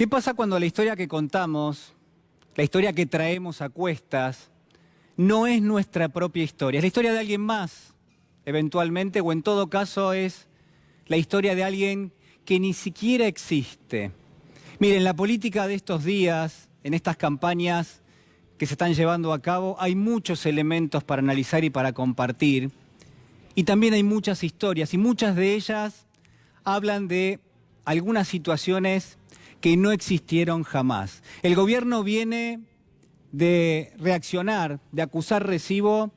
¿Qué pasa cuando la historia que contamos, la historia que traemos a cuestas, no es nuestra propia historia? Es la historia de alguien más, eventualmente, o en todo caso es la historia de alguien que ni siquiera existe. Miren, la política de estos días, en estas campañas que se están llevando a cabo, hay muchos elementos para analizar y para compartir. Y también hay muchas historias, y muchas de ellas hablan de algunas situaciones que no existieron jamás. El gobierno viene de reaccionar, de acusar recibo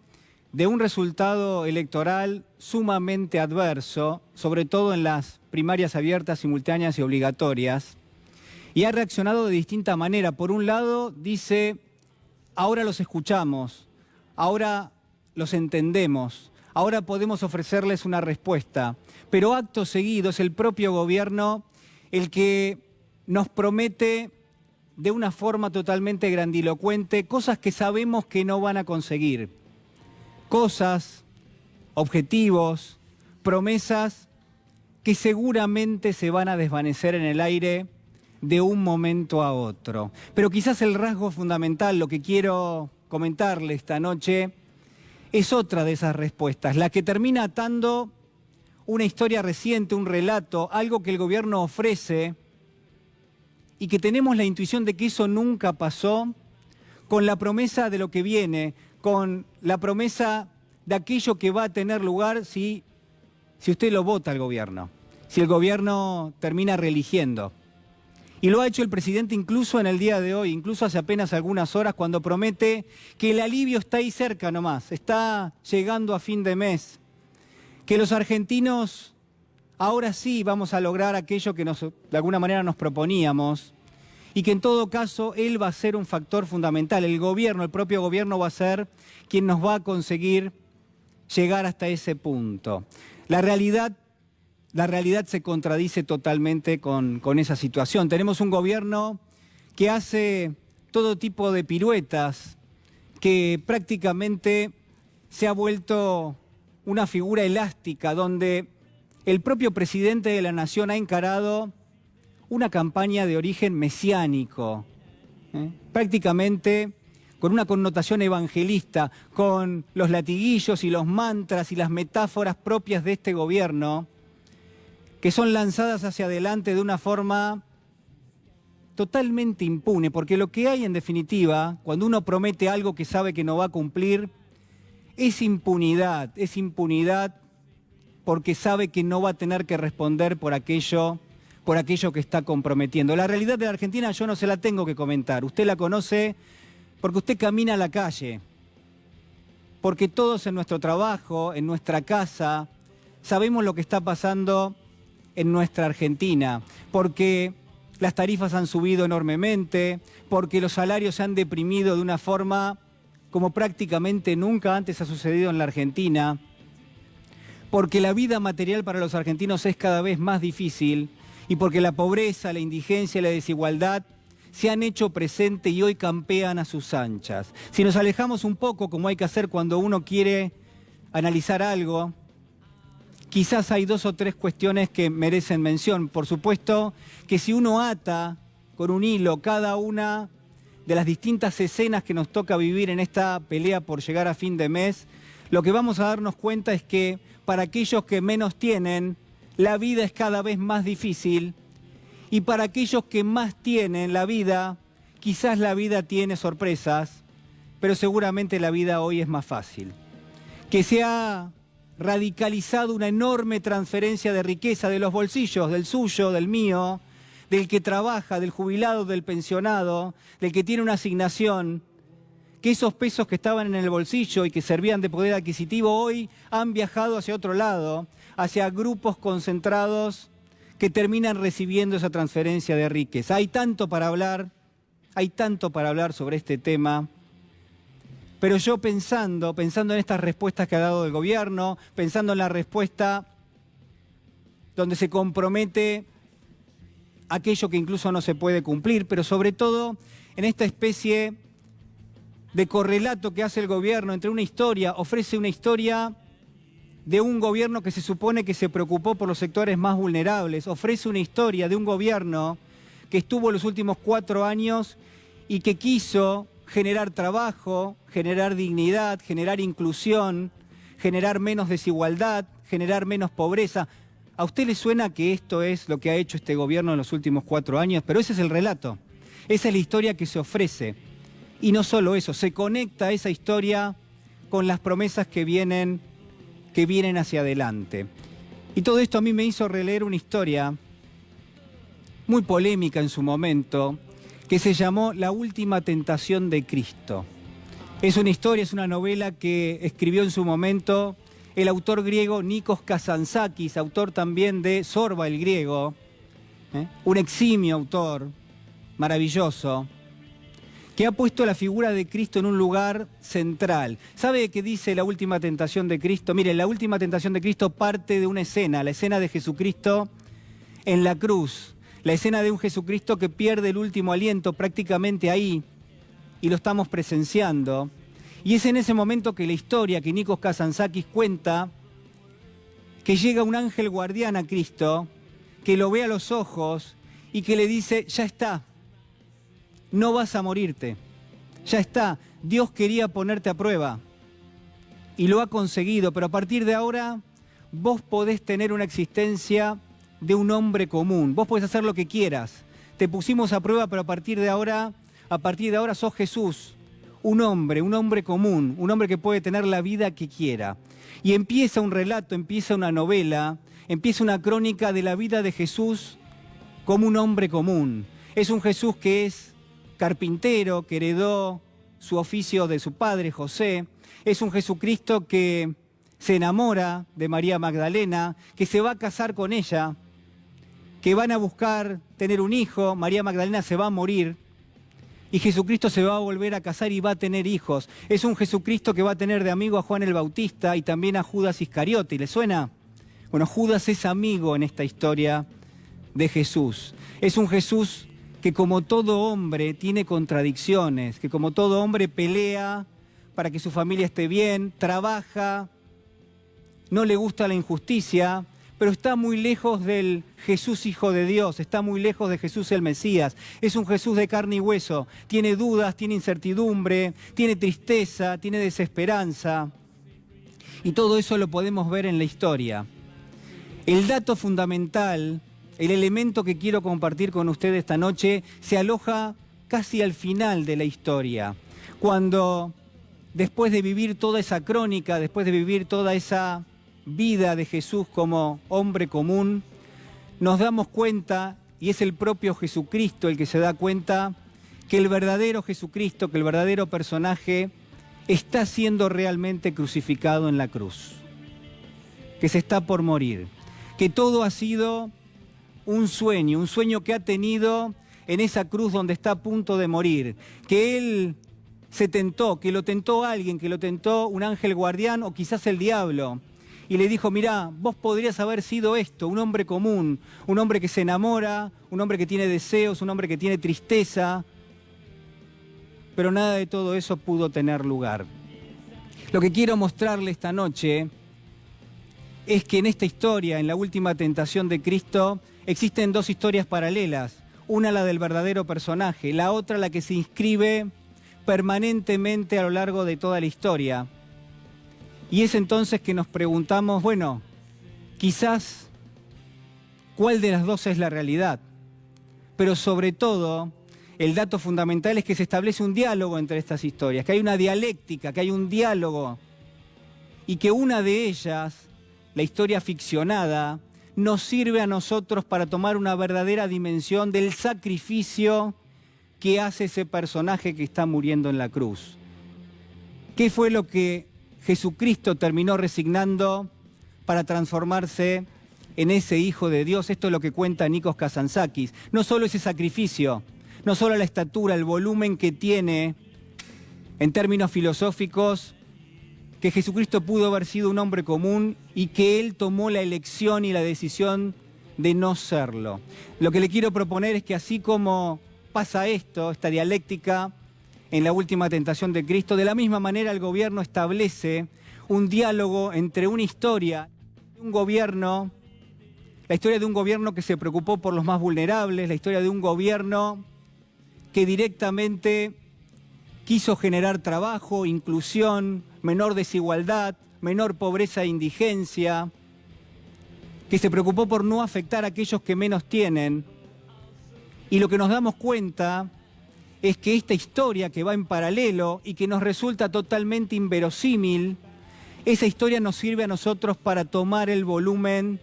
de un resultado electoral sumamente adverso, sobre todo en las primarias abiertas, simultáneas y obligatorias, y ha reaccionado de distinta manera. Por un lado, dice, ahora los escuchamos, ahora los entendemos, ahora podemos ofrecerles una respuesta, pero acto seguido es el propio gobierno el que nos promete de una forma totalmente grandilocuente cosas que sabemos que no van a conseguir. Cosas, objetivos, promesas que seguramente se van a desvanecer en el aire de un momento a otro. Pero quizás el rasgo fundamental, lo que quiero comentarle esta noche, es otra de esas respuestas, la que termina atando una historia reciente, un relato, algo que el gobierno ofrece y que tenemos la intuición de que eso nunca pasó, con la promesa de lo que viene, con la promesa de aquello que va a tener lugar si usted lo vota al gobierno, si el gobierno termina reeligiendo. Y lo ha hecho el presidente incluso en el día de hoy, incluso hace apenas algunas horas, cuando promete que el alivio está ahí cerca nomás, está llegando a fin de mes, que los argentinos ahora sí vamos a lograr aquello que de alguna manera nos proponíamos y que en todo caso él va a ser un factor fundamental. El gobierno, el propio gobierno va a ser quien nos va a conseguir llegar hasta ese punto. La realidad se contradice totalmente con esa situación. Tenemos un gobierno que hace todo tipo de piruetas, que prácticamente se ha vuelto una figura elástica, donde el propio presidente de la Nación ha encarado una campaña de origen mesiánico, prácticamente con una connotación evangelista, con los latiguillos y los mantras y las metáforas propias de este gobierno, que son lanzadas hacia adelante de una forma totalmente impune, porque lo que hay en definitiva, cuando uno promete algo que sabe que no va a cumplir, es impunidad porque sabe que no va a tener que responder por aquello que está comprometiendo. La realidad de la Argentina yo no se la tengo que comentar, usted la conoce porque usted camina a la calle, porque todos en nuestro trabajo, en nuestra casa, sabemos lo que está pasando en nuestra Argentina, porque las tarifas han subido enormemente, porque los salarios se han deprimido de una forma como prácticamente nunca antes ha sucedido en la Argentina, porque la vida material para los argentinos es cada vez más difícil y porque la pobreza, la indigencia y la desigualdad se han hecho presente y hoy campean a sus anchas. Si nos alejamos un poco, como hay que hacer cuando uno quiere analizar algo, quizás hay dos o tres cuestiones que merecen mención. Por supuesto que si uno ata con un hilo cada una de las distintas escenas que nos toca vivir en esta pelea por llegar a fin de mes, lo que vamos a darnos cuenta es que para aquellos que menos tienen, la vida es cada vez más difícil y para aquellos que más tienen la vida, quizás la vida tiene sorpresas, pero seguramente la vida hoy es más fácil. Que se ha radicalizado una enorme transferencia de riqueza de los bolsillos, del suyo, del mío, del que trabaja, del jubilado, del pensionado, del que tiene una asignación, que esos pesos que estaban en el bolsillo y que servían de poder adquisitivo hoy han viajado hacia otro lado, hacia grupos concentrados que terminan recibiendo esa transferencia de riqueza. Hay tanto para hablar sobre este tema, pero yo pensando en estas respuestas que ha dado el gobierno, pensando en la respuesta donde se compromete aquello que incluso no se puede cumplir, pero sobre todo en esta especie de correlato que hace el gobierno entre una historia, ofrece una historia de un gobierno que se supone que se preocupó por los sectores más vulnerables, ofrece una historia de un gobierno que estuvo los últimos 4 años y que quiso generar trabajo, generar dignidad, generar inclusión, generar menos desigualdad, generar menos pobreza. ¿A usted le suena que esto es lo que ha hecho este gobierno en los últimos 4 años? Pero ese es el relato, esa es la historia que se ofrece. Y no solo eso, se conecta esa historia con las promesas que vienen hacia adelante. Y todo esto a mí me hizo releer una historia muy polémica en su momento, que se llamó La última tentación de Cristo. Es una historia, es una novela que escribió en su momento el autor griego Nikos Kazantzakis, autor también de Zorba el griego, un eximio autor, maravilloso, que ha puesto la figura de Cristo en un lugar central. ¿Sabe qué dice La última tentación de Cristo? Mire, La última tentación de Cristo parte de una escena, la escena de Jesucristo en la cruz, la escena de un Jesucristo que pierde el último aliento prácticamente ahí, y lo estamos presenciando. Y es en ese momento que la historia que Nikos Kazantzakis cuenta, que llega un ángel guardián a Cristo, que lo ve a los ojos y que le dice, ya está, no vas a morirte, ya está, Dios quería ponerte a prueba y lo ha conseguido, pero a partir de ahora vos podés tener una existencia de un hombre común, vos podés hacer lo que quieras, te pusimos a prueba, pero a partir de ahora sos Jesús, un hombre común, un hombre que puede tener la vida que quiera. Y empieza un relato, empieza una novela, empieza una crónica de la vida de Jesús como un hombre común. Es un Jesús que es carpintero, que heredó su oficio de su padre, José. Es un Jesucristo que se enamora de María Magdalena, que se va a casar con ella, que van a buscar tener un hijo, María Magdalena se va a morir, y Jesucristo se va a volver a casar y va a tener hijos. Es un Jesucristo que va a tener de amigo a Juan el Bautista y también a Judas Iscariote. ¿Le suena? Bueno, Judas es amigo en esta historia de Jesús. Es un Jesús que como todo hombre tiene contradicciones, que como todo hombre pelea para que su familia esté bien, trabaja, no le gusta la injusticia, pero está muy lejos del Jesús Hijo de Dios, está muy lejos de Jesús el Mesías. Es un Jesús de carne y hueso, tiene dudas, tiene incertidumbre, tiene tristeza, tiene desesperanza. Y todo eso lo podemos ver en la historia. El dato fundamental, el elemento que quiero compartir con ustedes esta noche, se aloja casi al final de la historia, cuando después de vivir toda esa crónica, después de vivir toda esa vida de Jesús como hombre común, nos damos cuenta, y es el propio Jesucristo el que se da cuenta, que el verdadero Jesucristo, que el verdadero personaje, está siendo realmente crucificado en la cruz, que se está por morir, que todo ha sido un sueño que ha tenido en esa cruz donde está a punto de morir, que él se tentó, que lo tentó alguien, que lo tentó un ángel guardián o quizás el diablo, y le dijo, mirá, vos podrías haber sido esto, un hombre común, un hombre que se enamora, un hombre que tiene deseos, un hombre que tiene tristeza, pero nada de todo eso pudo tener lugar. Lo que quiero mostrarle esta noche es que en esta historia, en la última tentación de Cristo, existen 2 historias paralelas. Una la del verdadero personaje, la otra la que se inscribe permanentemente a lo largo de toda la historia. Y es entonces que nos preguntamos, bueno, quizás, ¿cuál de las 2 es la realidad? Pero sobre todo, el dato fundamental es que se establece un diálogo entre estas historias, que hay una dialéctica, que hay un diálogo, y que una de ellas, la historia ficcionada, nos sirve a nosotros para tomar una verdadera dimensión del sacrificio que hace ese personaje que está muriendo en la cruz. ¿Qué fue lo que Jesucristo terminó resignando para transformarse en ese Hijo de Dios? Esto es lo que cuenta Nikos Kazantzakis. No solo ese sacrificio, no solo la estatura, el volumen que tiene en términos filosóficos, que Jesucristo pudo haber sido un hombre común y que Él tomó la elección y la decisión de no serlo. Lo que le quiero proponer es que así como pasa esto, esta dialéctica, en la última tentación de Cristo, de la misma manera el gobierno establece un diálogo entre una historia y un gobierno. La historia de un gobierno que se preocupó por los más vulnerables, la historia de un gobierno que directamente quiso generar trabajo, inclusión, menor desigualdad, menor pobreza e indigencia, que se preocupó por no afectar a aquellos que menos tienen. Y lo que nos damos cuenta es que esta historia que va en paralelo y que nos resulta totalmente inverosímil, esa historia nos sirve a nosotros para tomar el volumen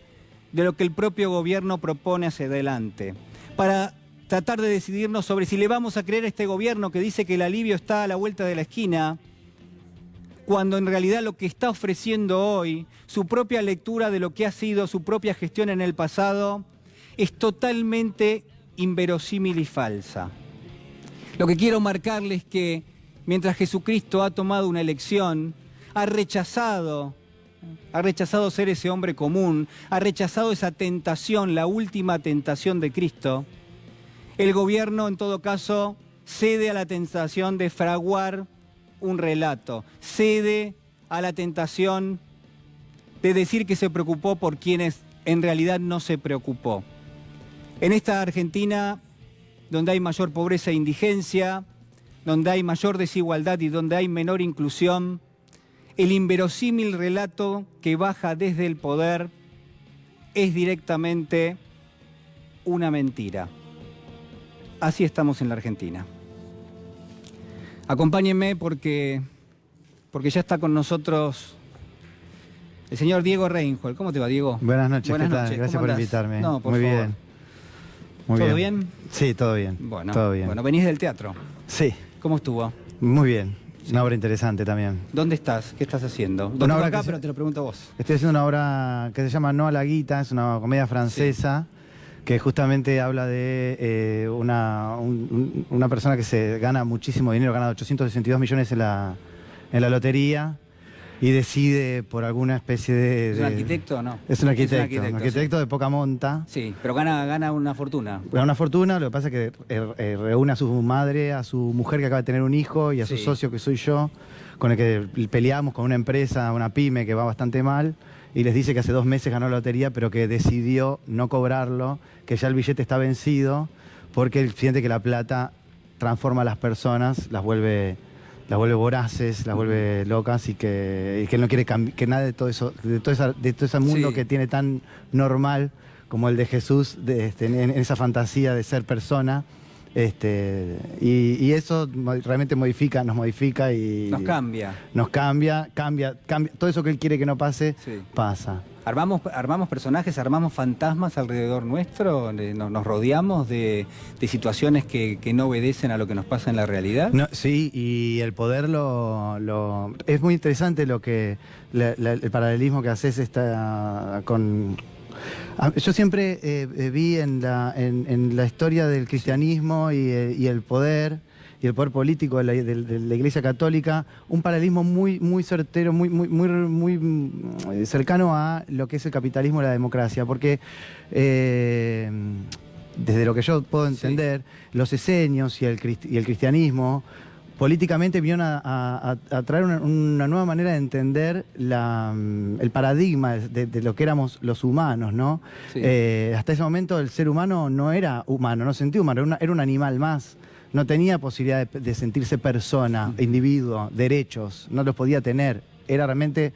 de lo que el propio gobierno propone hacia adelante, para tratar de decidirnos sobre si le vamos a creer a este gobierno que dice que el alivio está a la vuelta de la esquina, cuando en realidad lo que está ofreciendo hoy, su propia lectura de lo que ha sido su propia gestión en el pasado, es totalmente inverosímil y falsa. Lo que quiero marcarles es que mientras Jesucristo ha tomado una elección, ha rechazado ser ese hombre común, ha rechazado esa tentación, la última tentación de Cristo, el gobierno en todo caso cede a la tentación de fraguar un relato, cede a la tentación de decir que se preocupó por quienes en realidad no se preocupó. En esta Argentina, donde hay mayor pobreza e indigencia, donde hay mayor desigualdad y donde hay menor inclusión, el inverosímil relato que baja desde el poder es directamente una mentira. Así estamos en la Argentina. Acompáñenme porque ya está con nosotros el señor Diego Reinhold. ¿Cómo te va, Diego? Buenas noches, Buenas ¿qué tal? noches. Gracias ¿Cómo por andás? invitarme. No, por Muy favor. bien. Muy ¿Todo bien. bien? Sí, todo bien. Bueno, todo bien. Bueno, venís del teatro. Sí, ¿Cómo estuvo? muy bien. Una obra interesante también. ¿Dónde estás? ¿Qué estás haciendo? Una ¿Dónde obra acá? que se- Pero te lo pregunto a vos. Estoy haciendo una obra que se llama No a la guita, es una comedia francesa que justamente habla de una persona que se gana muchísimo dinero, gana 862 millones en la lotería y decide por alguna especie de... ¿Es un arquitecto o no? Es un arquitecto, Es un arquitecto de poca monta. Sí, pero gana una fortuna. Gana una fortuna, lo que pasa es que reúne a su madre, a su mujer que acaba de tener un hijo y a su Sí. socio que soy yo, con el que peleamos con una empresa, una pyme que va bastante mal, y les dice que hace 2 meses ganó la lotería, pero que decidió no cobrarlo, que ya el billete está vencido, porque él siente que la plata transforma a las personas, las vuelve voraces, las vuelve locas y que él no quiere que nada de todo eso, de todo ese mundo Sí. que tiene tan normal como el de Jesús, en esa fantasía de ser persona, y eso realmente nos modifica y Nos cambia. nos cambia, todo eso que él quiere que no pase, Sí. pasa. ¿Armamos personajes, armamos fantasmas alrededor nuestro? ¿Nos rodeamos de situaciones que no obedecen a lo que nos pasa en la realidad? No, sí, y el poder es muy interesante lo que el paralelismo que haces con... Yo siempre vi en la historia del cristianismo y el poder político de la Iglesia Católica un paralelismo muy certero, muy cercano a lo que es el capitalismo y la democracia, porque desde lo que yo puedo entender, los esenios y el cristianismo políticamente vinieron a traer una nueva manera de entender el paradigma de lo que éramos los humanos, ¿no? Sí. Hasta ese momento el ser humano no era humano, no sentía humano, era un animal más. No tenía posibilidad de sentirse persona, individuo, derechos, no los podía tener. Era realmente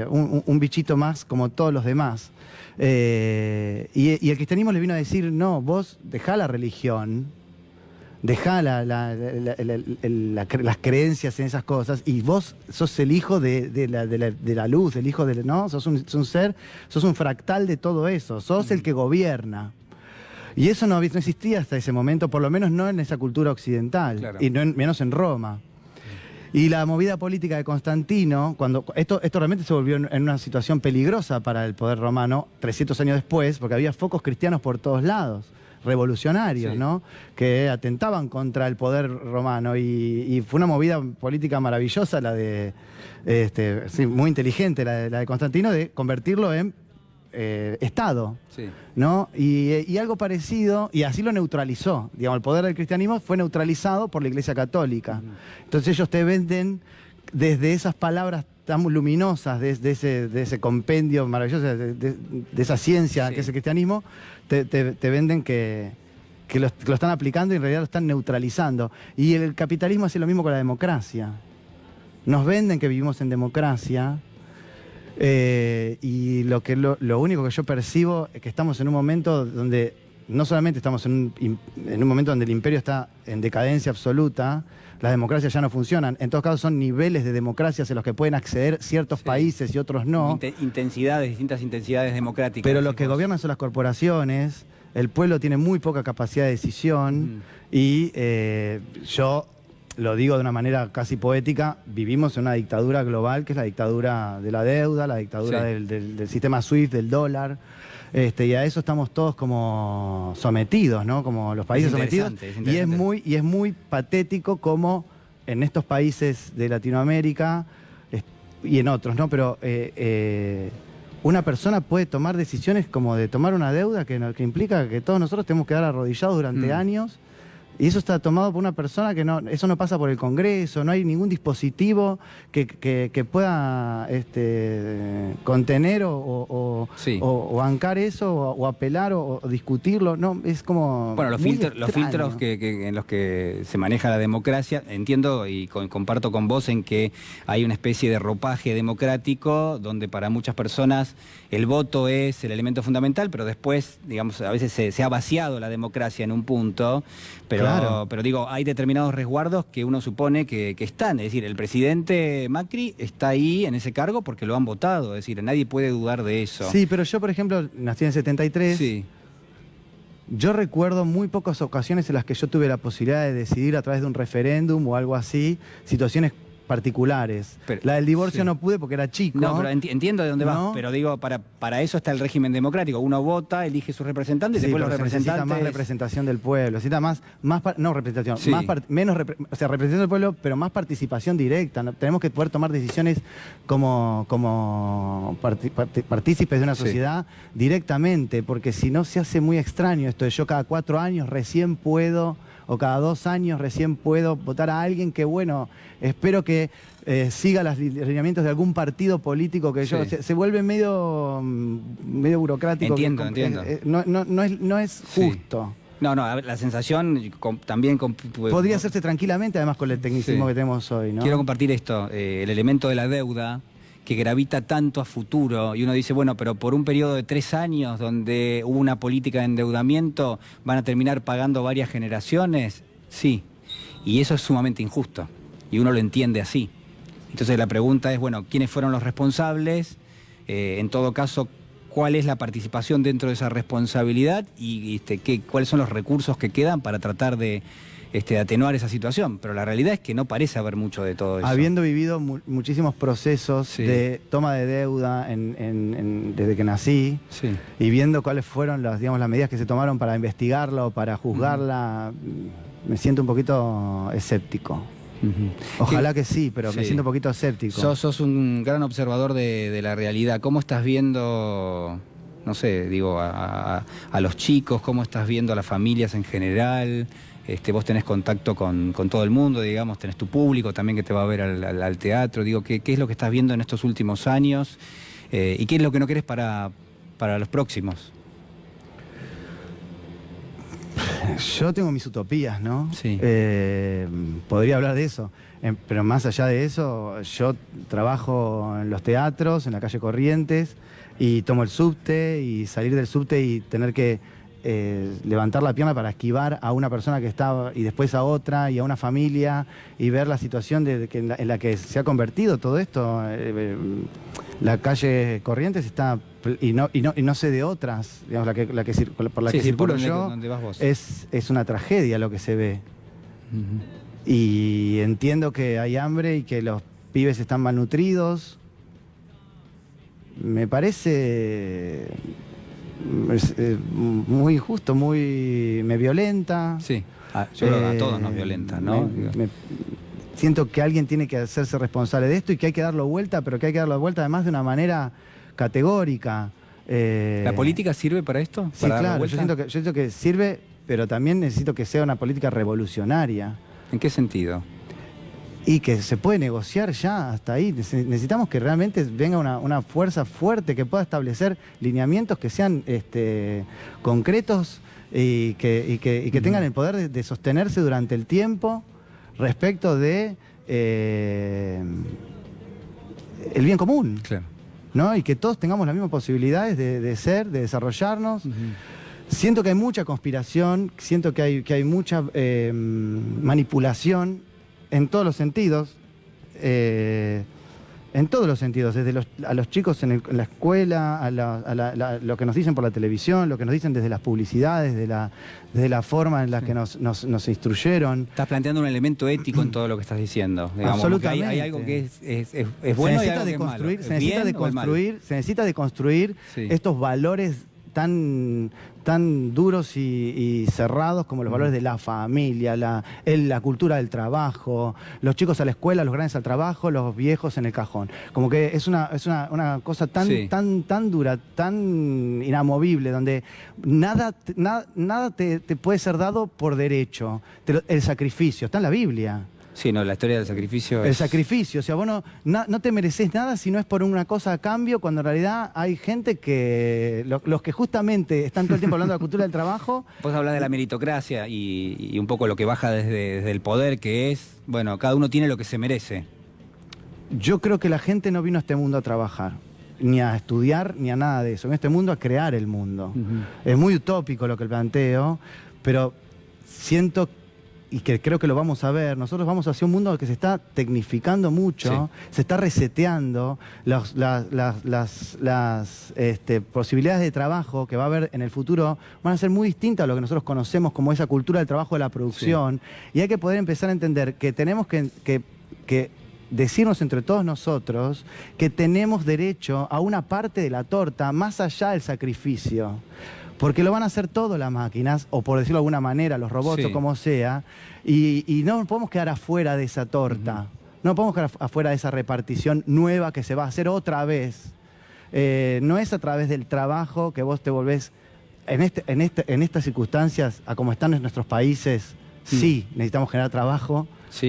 un bichito más como todos los demás. Y el cristianismo le vino a decir, no, vos dejá la religión, dejá las creencias en esas cosas y vos sos el hijo de la luz, el hijo ¿no? Sos un ser, sos un fractal de todo eso, sos el que gobierna. Y eso no existía hasta ese momento, por lo menos no en esa cultura occidental, Claro. y menos en Roma. Y la movida política de Constantino, cuando esto realmente se volvió en una situación peligrosa para el poder romano 300 años después, porque había focos cristianos por todos lados, revolucionarios, Sí. ¿no? Que atentaban contra el poder romano y fue una movida política maravillosa la de, sí, muy inteligente la de Constantino, de convertirlo en Estado. Sí. ¿No? Y algo parecido, y así lo neutralizó. Digamos, el poder del cristianismo fue neutralizado por la Iglesia Católica. Entonces ellos te venden desde esas palabras tan luminosas de ese compendio maravilloso, de esa ciencia que es el cristianismo, te venden que lo están aplicando y en realidad lo están neutralizando. Y el capitalismo hace lo mismo con la democracia. Nos venden que vivimos en democracia y lo único que yo percibo es que estamos en un momento donde no solamente estamos en un momento donde el imperio está en decadencia absoluta, las democracias ya no funcionan. En todo caso son niveles de democracias en los que pueden acceder ciertos países y otros no. Distintas intensidades democráticas. Pero lo que gobiernan son las corporaciones, el pueblo tiene muy poca capacidad de decisión y yo lo digo de una manera casi poética, vivimos en una dictadura global que es la dictadura de la deuda, la dictadura del sistema SWIFT, del dólar. Y a eso estamos todos como sometidos, ¿no? Como los países sometidos. Y es muy patético como en estos países de Latinoamérica y en otros, ¿no? Pero una persona puede tomar decisiones como de tomar una deuda que implica que todos nosotros tenemos que quedar arrodillados durante años. Y eso está tomado por una persona eso no pasa por el Congreso, no hay ningún dispositivo que pueda contener o bancar eso, o apelar o discutirlo. No, es como. Bueno, los filtros en los que se maneja la democracia, entiendo y comparto con vos en que hay una especie de ropaje democrático donde para muchas personas el voto es el elemento fundamental, pero después, digamos, a veces se ha vaciado la democracia en un punto, pero digo, hay determinados resguardos que uno supone que están. Es decir, el presidente Macri está ahí en ese cargo porque lo han votado. Es decir, nadie puede dudar de eso. Sí, pero yo, por ejemplo, nací en el 73. Sí. Yo recuerdo muy pocas ocasiones en las que yo tuve la posibilidad de decidir a través de un referéndum o algo así, situaciones particulares. La del divorcio no pude porque era chico. No, pero entiendo de dónde vas, pero digo, para eso está el régimen democrático. Uno vota, elige sus representantes y después los representantes... necesita más representación del pueblo, necesita no representación, o sea, representación del pueblo, pero más participación directa. Tenemos que poder tomar decisiones como partícipes de una sociedad directamente, porque si no se hace muy extraño esto de yo cada 4 años recién puedo, o cada 2 años recién puedo votar a alguien que, bueno, espero que siga los lineamientos de algún partido político que yo... Se vuelve medio burocrático. Entiendo. No es justo. No, la sensación también... Podría hacerse tranquilamente, además, con el tecnicismo que tenemos hoy, ¿no? Quiero compartir esto, el elemento de la deuda, que gravita tanto a futuro, y uno dice, bueno, pero por un periodo de 3 años donde hubo una política de endeudamiento, ¿van a terminar pagando varias generaciones? Sí, y eso es sumamente injusto, y uno lo entiende así. Entonces la pregunta es, bueno, ¿quiénes fueron los responsables? En todo caso, ¿cuál es la participación dentro de esa responsabilidad? Y ¿cuáles son los recursos que quedan para tratar de atenuar esa situación? Pero la realidad es que no parece haber mucho de todo eso. Habiendo vivido muchísimos procesos de toma de deuda desde que nací, y viendo cuáles fueron las medidas que se tomaron para investigarla o para juzgarla, me siento un poquito escéptico. Ojalá que sí, pero me siento un poquito escéptico. Sos un gran observador de la realidad. ¿Cómo estás viendo, no sé, digo, a los chicos? ¿Cómo estás viendo a las familias en general? Vos tenés contacto con todo el mundo, digamos, tenés tu público también que te va a ver al teatro. Digo, ¿qué es lo que estás viendo en estos últimos años? ¿Y qué es lo que no querés para los próximos? Yo tengo mis utopías, ¿no? Sí. Podría hablar de eso. Pero más allá de eso, yo trabajo en los teatros, en la calle Corrientes, y tomo el subte, y salir del subte y tener que levantar la pierna para esquivar a una persona que estaba, y después a otra, y a una familia, y ver la situación en la que se ha convertido todo esto. La calle Corrientes está, y no sé de otras, digamos, por la que circulo yo, es una tragedia lo que se ve. Y entiendo que hay hambre y que los pibes están malnutridos. Me parece muy injusto, me violenta. Sí, yo creo que a todos nos violenta, ¿no? Siento que alguien tiene que hacerse responsable de esto y que hay que darlo vuelta, pero que hay que darlo vuelta además de una manera categórica. ¿La política sirve para esto? Sí, claro, yo siento que sirve, pero también necesito que sea una política revolucionaria. ¿En qué sentido? y que se puede negociar ya hasta ahí. Necesitamos que realmente venga una fuerza fuerte que pueda establecer lineamientos que sean concretos y que tengan el poder de sostenerse durante el tiempo respecto de el bien común, Claro. ¿no? Y que todos tengamos las mismas posibilidades de ser, de desarrollarnos. Siento que hay mucha conspiración, siento que hay mucha manipulación en todos los sentidos. En todos los sentidos, desde a los chicos en la escuela, a lo que nos dicen por la televisión, lo que nos dicen desde las publicidades, desde la forma en la que nos instruyeron. Estás planteando un elemento ético en todo lo que estás diciendo. Digamos, Absolutamente. hay algo que es bueno y algo que es malo. Se necesita deconstruir Sí. estos valores tan duros y cerrados como los valores de la familia, la cultura del trabajo, los chicos a la escuela, los grandes al trabajo, los viejos en el cajón. Como que es una cosa Sí. tan dura, tan inamovible, donde nada te puede ser dado por derecho. El sacrificio, está en la Biblia. Sí, no, la historia del sacrificio El es... sacrificio, o sea, vos no te mereces nada si no es por una cosa a cambio, cuando en realidad hay gente que, los que justamente están todo el tiempo hablando de la cultura del trabajo. Vos hablas de la meritocracia y un poco lo que baja desde el poder, que es, bueno, cada uno tiene lo que se merece. Yo creo que la gente no vino a este mundo a trabajar, ni a estudiar, ni a nada de eso. Vino a este mundo a crear el mundo. Es muy utópico lo que planteo, pero siento y que creo que lo vamos a ver, nosotros vamos hacia un mundo que se está tecnificando mucho, se está reseteando, las posibilidades de trabajo que va a haber en el futuro van a ser muy distintas a lo que nosotros conocemos como esa cultura del trabajo de la producción, y hay que poder empezar a entender que tenemos que decirnos entre todos nosotros que tenemos derecho a una parte de la torta más allá del sacrificio. Porque lo van a hacer todo las máquinas, o por decirlo de alguna manera, los robots o como sea, y no podemos quedar afuera de esa torta, no podemos quedar afuera de esa repartición nueva que se va a hacer otra vez. No es a través del trabajo que vos te volvés, en estas circunstancias, a como están en nuestros países, sí, necesitamos generar trabajo,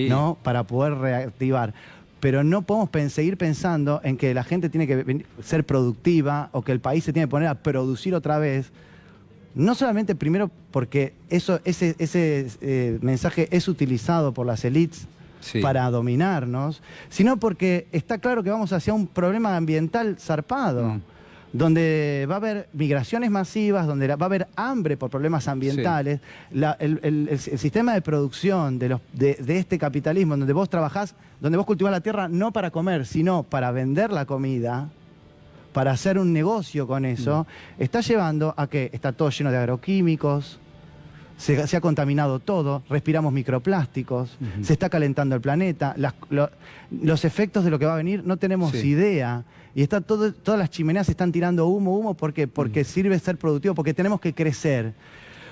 ¿no? Para poder reactivar. Pero no podemos seguir pensando en que la gente tiene que ser productiva o que el país se tiene que poner a producir otra vez. No solamente primero porque ese mensaje es utilizado por las élites para dominarnos, sino porque está claro que vamos hacia un problema ambiental zarpado, donde va a haber migraciones masivas, donde va a haber hambre por problemas ambientales. El sistema de producción de este capitalismo, donde vos trabajás, donde vos cultivás la tierra no para comer, sino para vender la comida, para hacer un negocio con eso, está llevando a que está todo lleno de agroquímicos, se ha contaminado todo, respiramos microplásticos, se está calentando el planeta, los efectos de lo que va a venir no tenemos idea, y está todas las chimeneas están tirando humo, ¿por qué? Porque sirve ser productivo, porque tenemos que crecer.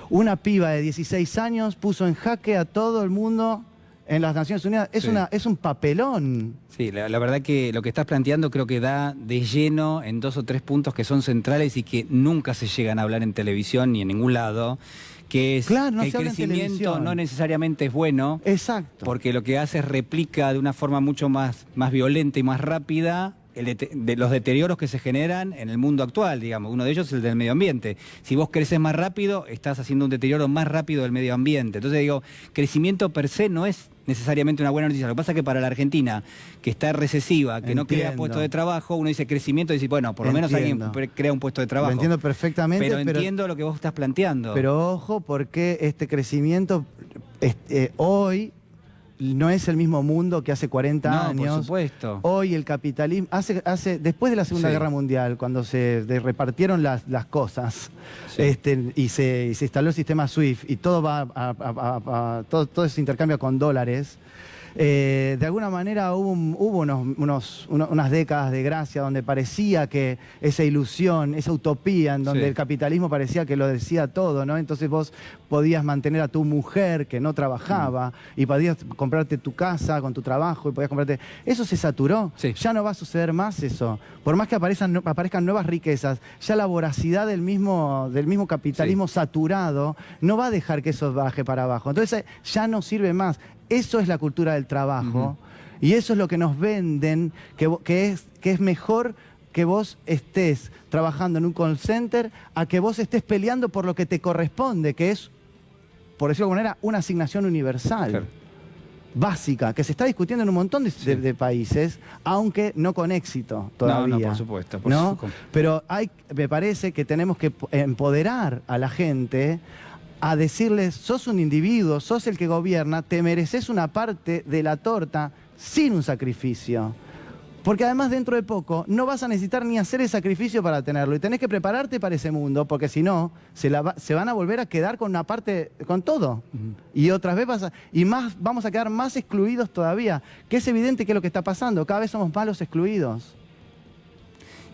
Una piba de 16 años puso en jaque a todo el mundo en las Naciones Unidas. Es un papelón. Sí, la verdad que lo que estás planteando creo que da de lleno en 2 o 3 puntos que son centrales y que nunca se llegan a hablar en televisión ni en ningún lado, que es Claro, no que el se habla en crecimiento televisión. no necesariamente es bueno, Exacto. porque lo que hace es replica de una forma mucho más violenta y más rápida de los deterioros que se generan en el mundo actual, digamos. Uno de ellos es el del medio ambiente. Si vos creces más rápido, estás haciendo un deterioro más rápido del medio ambiente. Entonces digo, crecimiento per se no es necesariamente una buena noticia. Lo que pasa es que para la Argentina, que está recesiva, que no crea puestos de trabajo, uno dice crecimiento y dice, bueno, por lo menos alguien crea un puesto de trabajo. Lo entiendo perfectamente. Pero entiendo lo que vos estás planteando. Pero ojo, porque este crecimiento hoy no es el mismo mundo que hace 40 años. Por supuesto. Hoy el capitalismo, después de la Segunda Guerra Mundial, cuando se repartieron las cosas y se instaló el sistema SWIFT y todo todo se intercambia con dólares, de alguna manera hubo unas décadas de gracia donde parecía que esa ilusión, esa utopía en donde el capitalismo parecía que lo decía todo, ¿no? Entonces vos podías mantener a tu mujer que no trabajaba y podías comprarte tu casa con tu trabajo y podías comprarte... Eso se saturó, ya no va a suceder más eso. Por más que aparezcan nuevas riquezas, ya la voracidad del mismo capitalismo saturado no va a dejar que eso baje para abajo. Entonces ya no sirve más. eso es la cultura del trabajo, y eso es lo que nos venden, que es mejor que vos estés trabajando en un call center a que vos estés peleando por lo que te corresponde, que es, por decirlo de alguna manera, una asignación universal. Claro. Básica, que se está discutiendo en un montón de países, aunque no con éxito todavía. No, por supuesto. ¿No? Pero me parece que tenemos que empoderar a la gente a decirles, sos un individuo, sos el que gobierna, te mereces una parte de la torta sin un sacrificio. Porque además dentro de poco no vas a necesitar ni hacer el sacrificio para tenerlo y tenés que prepararte para ese mundo, porque si no, se van a volver a quedar con una parte, con todo. Y otras veces vamos a quedar más excluidos todavía, que es evidente que es lo que está pasando, cada vez somos más los excluidos.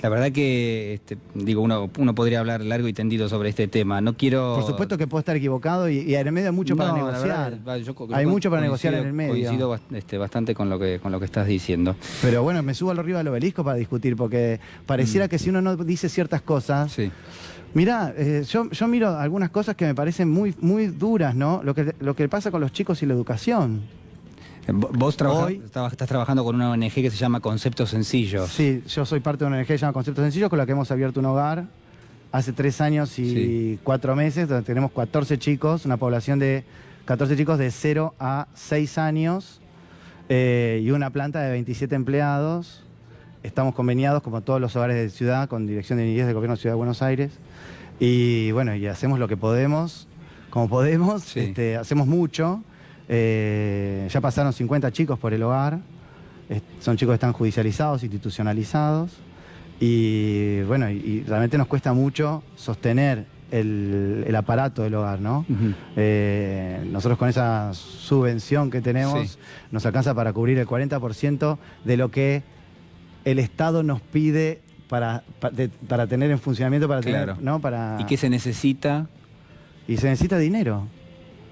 La verdad que, digo, uno podría hablar largo y tendido sobre este tema. No quiero... Por supuesto que puedo estar equivocado y en el medio hay mucho para negociar. Hay mucho para negociar en el medio. Coincido bastante con lo que estás diciendo. Pero bueno, me subo arriba del obelisco para discutir, porque pareciera que si uno no dice ciertas cosas... Sí. Mirá, yo miro algunas cosas que me parecen muy, muy duras, ¿no? Lo que pasa con los chicos y la educación. Vos estás trabajando con una ONG que se llama Conceptos Sencillos. Sí, yo soy parte de una ONG que se llama Conceptos Sencillos, con la que hemos abierto un hogar hace 3 años y 4 meses, donde tenemos 14 chicos, una población de 14 chicos de 0 a 6 años y una planta de 27 empleados. Estamos conveniados, como todos los hogares de ciudad, con Dirección de Niñez del Gobierno de Ciudad de Buenos Aires. Y bueno, y hacemos lo que podemos, como podemos, hacemos mucho. Ya pasaron 50 chicos por el hogar, son chicos que están judicializados, institucionalizados, y bueno, y realmente nos cuesta mucho sostener el aparato del hogar, ¿no? Nosotros con esa subvención que tenemos nos alcanza para cubrir el 40% de lo que el Estado nos pide para tener en funcionamiento, para tener, ¿no? ¿Y qué se necesita? Y se necesita dinero.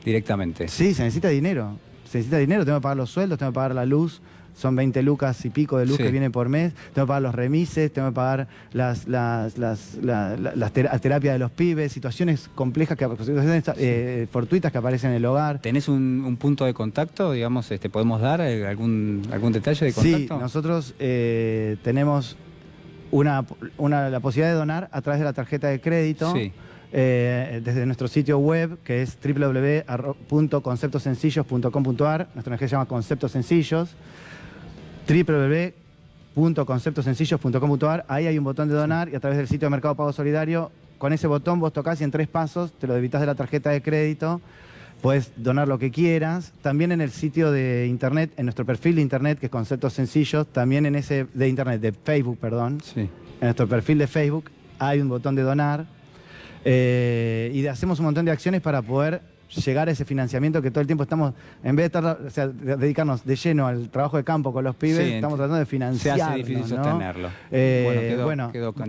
Directamente. Sí, se necesita dinero. Se necesita dinero, tengo que pagar los sueldos, tengo que pagar la luz, son 20 lucas y pico de luz que vienen por mes, tengo que pagar los remises, tengo que pagar las terapias de los pibes, situaciones complejas, fortuitas que aparecen en el hogar. ¿Tenés un punto de contacto, digamos, podemos dar algún detalle de contacto? Sí, nosotros tenemos la posibilidad de donar a través de la tarjeta de crédito. Sí. Desde nuestro sitio web, que es www.conceptosencillos.com.ar, nuestra ONG se llama Conceptos Sencillos, www.conceptosencillos.com.ar, ahí hay un botón de donar y a través del sitio de Mercado Pago Solidario, con ese botón vos tocás y en 3 pasos te lo debitas de la tarjeta de crédito, puedes donar lo que quieras. También en el sitio de internet, en nuestro perfil de internet, que es Conceptos Sencillos, también en de Facebook, perdón, en nuestro perfil de Facebook hay un botón de donar. Y hacemos un montón de acciones para poder llegar a ese financiamiento que todo el tiempo estamos, en vez de dedicarnos de lleno al trabajo de campo con los pibes, estamos tratando de financiarlo. Se hace difícil sostenerlo.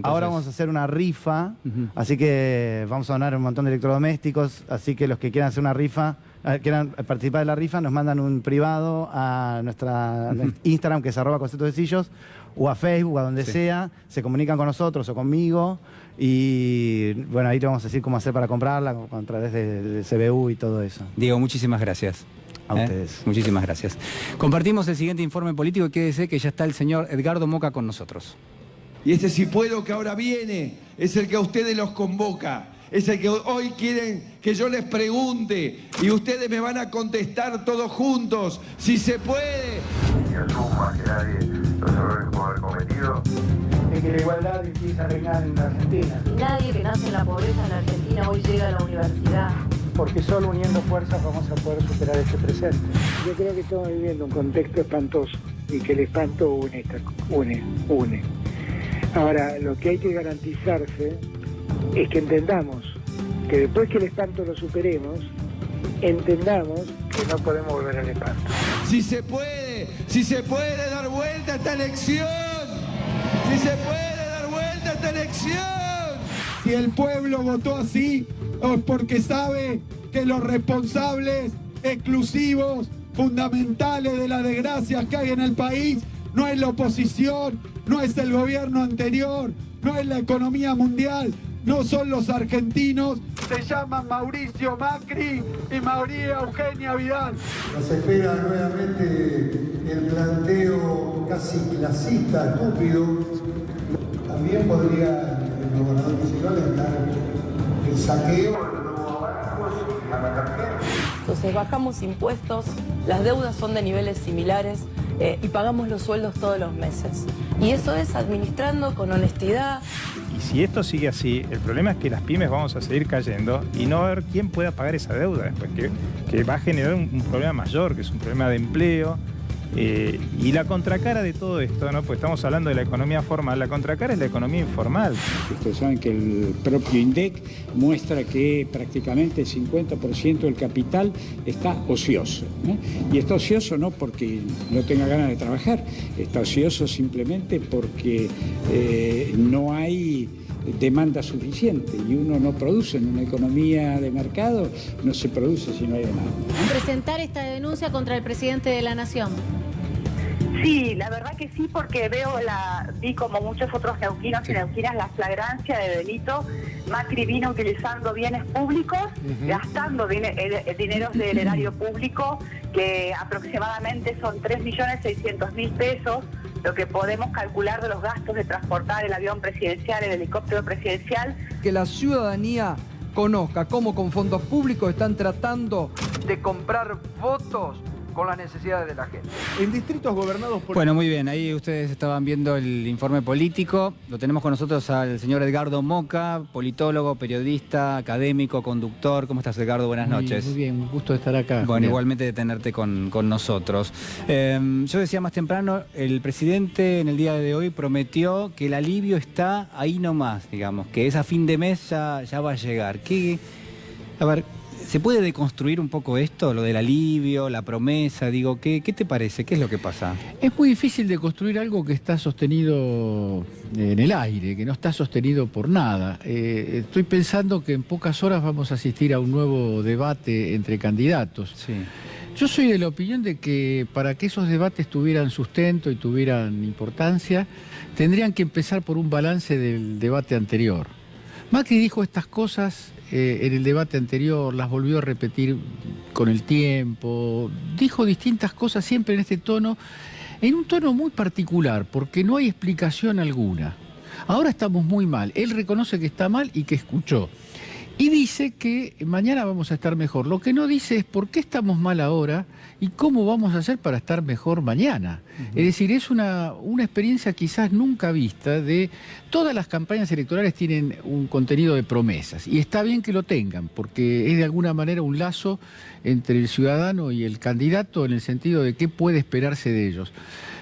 Ahora vamos a hacer una rifa, así que vamos a donar un montón de electrodomésticos, así que los que quieran hacer una rifa, quieran participar de la rifa, nos mandan un privado a nuestra Instagram, que es @conceptosencillos, o a Facebook, a donde sea, se comunican con nosotros o conmigo, y bueno, ahí te vamos a decir cómo hacer para comprarla, a través del CBU y todo eso. Diego, muchísimas gracias. A ustedes. Muchísimas gracias. Compartimos el siguiente informe político y quédese que ya está el señor Edgardo Moca con nosotros. Y este Si Puedo que ahora viene es el que a ustedes los convoca. Es el que hoy quieren que yo les pregunte y ustedes me van a contestar todos juntos, si se puede. Y asumo más que nadie los errores que puedo haber cometido. De que la igualdad empieza a reinar en la Argentina. Nadie que nace en la pobreza en la Argentina hoy llega a la universidad. Porque solo uniendo fuerzas vamos a poder superar este presente. Yo creo que estamos viviendo un contexto espantoso y que el espanto une. Ahora, lo que hay que garantizarse es que entendamos que después que el espanto lo superemos, entendamos que no podemos volver al espanto. Si se puede dar vuelta a esta elección, si se puede dar vuelta a esta elección. Si el pueblo votó así, es porque sabe que los responsables exclusivos, fundamentales de las desgracias que hay en el país, no es la oposición, no es el gobierno anterior, no es la economía mundial, no son los argentinos, se llaman Mauricio Macri y María Eugenia Vidal. Nos espera nuevamente el planteo casi clasista, estúpido. También podría el gobernador municipal entrar el saqueo. Entonces bajamos impuestos, las deudas son de niveles similares y pagamos los sueldos todos los meses. Y eso es administrando con honestidad. Y si esto sigue así, el problema es que las pymes vamos a seguir cayendo y no va a haber quién pueda pagar esa deuda después, que va a generar un problema mayor, que es un problema de empleo. Y la contracara de todo esto, ¿no? Pues estamos hablando de la economía formal, la contracara es la economía informal. Ustedes saben que el propio INDEC muestra que prácticamente el 50% del capital está ocioso, ¿no? Y está ocioso no porque no tenga ganas de trabajar, está ocioso simplemente porque no hay demanda suficiente y uno no produce en una economía de mercado, no se produce si no hay demanda. Presentar esta denuncia contra el presidente de la Nación. Sí, la verdad que sí, porque vi como muchos otros neuquinos y neuquinas la flagrancia de delito. Macri vino utilizando bienes públicos, gastando dineros del erario público, que aproximadamente son 3.600.000 pesos, lo que podemos calcular de los gastos de transportar el avión presidencial, el helicóptero presidencial. Que la ciudadanía conozca cómo con fondos públicos están tratando de comprar votos con las necesidades de la gente. En distritos gobernados por... Bueno, muy bien, ahí ustedes estaban viendo el informe político. Lo tenemos con nosotros al señor Edgardo Moca, politólogo, periodista, académico, conductor. ¿Cómo estás, Edgardo? Buenas noches. Muy bien, un gusto estar acá. Bueno, igualmente de tenerte con nosotros. Yo decía más temprano, el presidente en el día de hoy prometió que el alivio está ahí nomás, digamos, que es a fin de mes ya va a llegar. A ver, ¿se puede deconstruir un poco esto, lo del alivio, la promesa? Digo, ¿qué te parece? ¿Qué es lo que pasa? Es muy difícil de construir algo que está sostenido en el aire, que no está sostenido por nada. Estoy pensando que en pocas horas vamos a asistir a un nuevo debate entre candidatos. Sí. Yo soy de la opinión de que para que esos debates tuvieran sustento y tuvieran importancia, tendrían que empezar por un balance del debate anterior. Macri dijo estas cosas en el debate anterior, las volvió a repetir con el tiempo, dijo distintas cosas siempre en este tono, en un tono muy particular, porque no hay explicación alguna. Ahora estamos muy mal, él reconoce que está mal y que escuchó. Y dice que mañana vamos a estar mejor. Lo que no dice es por qué estamos mal ahora y cómo vamos a hacer para estar mejor mañana. Es decir, es una experiencia quizás nunca vista de... Todas las campañas electorales tienen un contenido de promesas y está bien que lo tengan porque es de alguna manera un lazo entre el ciudadano y el candidato en el sentido de qué puede esperarse de ellos.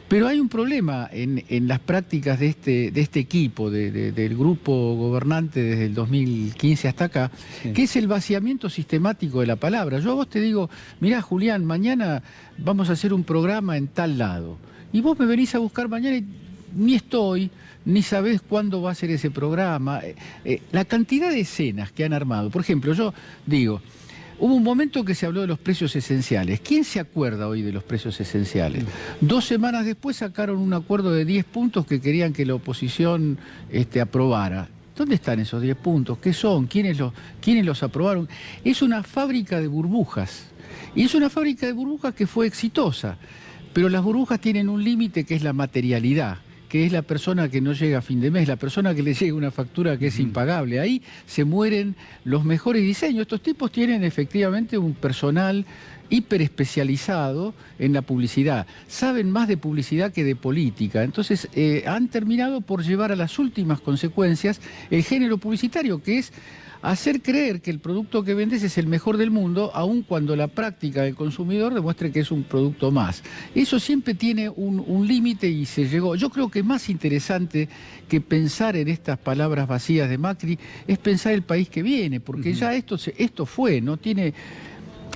Pero hay un problema en las prácticas de este equipo, del grupo gobernante desde el 2015 hasta acá, sí, que es el vaciamiento sistemático de la palabra. Yo a vos te digo, mirá, Julián, mañana vamos a hacer un programa en tal lado. Y vos me venís a buscar mañana y ni estoy, ni sabés cuándo va a ser ese programa. La cantidad de escenas que han armado. Por ejemplo, yo digo... Hubo un momento que se habló de los precios esenciales. ¿Quién se acuerda hoy de los precios esenciales? 2 semanas después sacaron un acuerdo de 10 puntos que querían que la oposición aprobara. ¿Dónde están esos 10 puntos? ¿Qué son? ¿Quiénes los aprobaron? Es una fábrica de burbujas. Y es una fábrica de burbujas que fue exitosa. Pero las burbujas tienen un límite que es la materialidad, que es la persona que no llega a fin de mes, la persona que le llega una factura que es impagable. Ahí se mueren los mejores diseños. Estos tipos tienen efectivamente un personal hiperespecializado en la publicidad. Saben más de publicidad que de política. Entonces han terminado por llevar a las últimas consecuencias el género publicitario, que es hacer creer que el producto que vendes es el mejor del mundo, aun cuando la práctica del consumidor demuestre que es un producto más. Eso siempre tiene un límite y se llegó. Yo creo que más interesante que pensar en estas palabras vacías de Macri es pensar el país que viene, porque ya esto fue, no tiene...